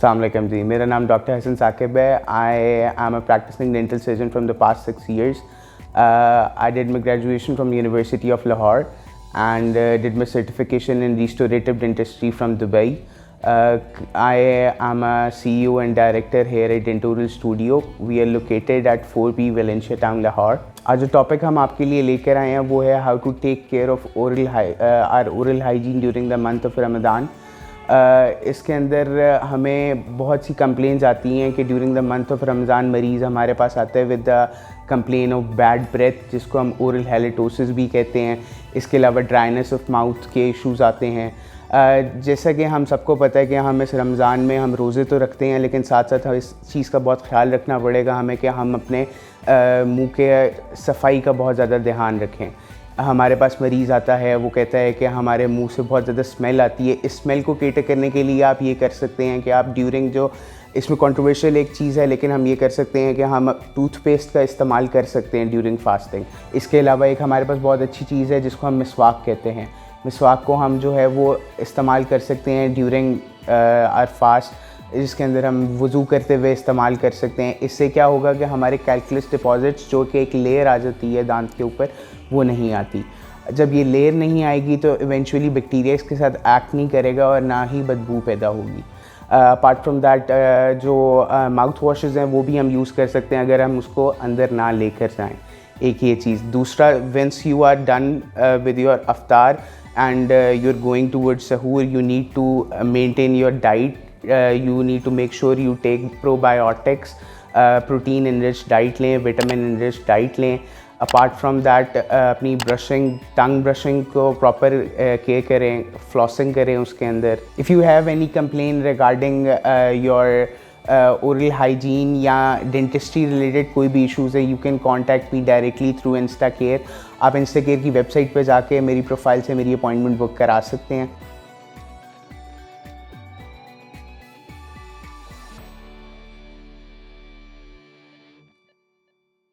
अस्सलाम वालेकुम जी, मेरा नाम डॉक्टर हसन साकिब है. I am a practicing dental surgeon from the past 6 years. I did my graduation from University of Lahore and did my certification in restorative dentistry from Dubai. I am a CEO and director here at Dentoral Studio. We are located at 4B Valencia Town, Lahore. आज जो topic हम आपके लिए लेकर आए हैं वो है how to take care of oral hygiene during the month of Ramzan. इसके अंदर हमें बहुत सी कंप्लेंट्स आती हैं कि during the month of Ramzan मरीज़ हमारे पास आता है with the complain of bad breath, जिसको हम ओरल हैलिटोसिस भी कहते हैं. इसके अलावा ड्राइनेस ऑफ माउथ के इश्यूज़ आते हैं. जैसा कि हम सबको पता है कि हम इस रमज़ान में हम रोज़े तो रखते हैं, लेकिन साथ साथ हम इस चीज़ का बहुत ख्याल रखना पड़ेगा हमें कि हम अपने मुंह के सफाई का बहुत ज़्यादा ध्यान रखें. हमारे पास मरीज़ आता है, वो कहता है कि हमारे मुंह से बहुत ज़्यादा स्मेल आती है. इस स्मेल को कैटर करने के लिए आप ये कर सकते हैं कि आप ड्यूरिंग जो इसमें कंट्रोवर्शियल एक चीज़ है, लेकिन हम ये कर सकते हैं कि हम टूथपेस्ट का इस्तेमाल कर सकते हैं ड्यूरिंग फास्टिंग. इसके अलावा एक हमारे पास बहुत अच्छी चीज़ है जिसको हम मिसवाक कहते हैं. मिसवाक को हम जो है वो इस्तेमाल कर सकते हैं ड्यूरिंग आवर फास्ट, जिसके अंदर हम वज़ू करते हुए इस्तेमाल कर सकते हैं. इससे क्या होगा कि हमारे कैल्कुलस डिपॉजिट्स जो कि एक लेयर आ जाती है दांत के ऊपर, वो नहीं आती. जब ये लेयर नहीं आएगी तो इवेंचुअली बैक्टीरिया इसके साथ एक्ट नहीं करेगा और ना ही बदबू पैदा होगी. अपार्ट फ्रॉम दैट जो माउथ वॉशेज़ हैं वो भी हम यूज़ कर सकते हैं अगर हम उसको अंदर ना लेकर जाएँ. एक ये चीज़. दूसरा, once you are done with your अफ्तार and you're going towards sahur, you need to maintain your diet. You need to make sure you take probiotics, protein enriched diet लें, vitamin enriched diet लें. apart from that अपनी brushing, tongue brushing को proper care करें, flossing करें उसके अंदर. if you have any complaint regarding your oral hygiene या dentistry related कोई भी issues है, you can contact me directly through InstaCare. आप InstaCare की वेबसाइट पे जाके मेरी प्रोफाइल से मेरी अपॉइंटमेंट बुक करा सकते हैं.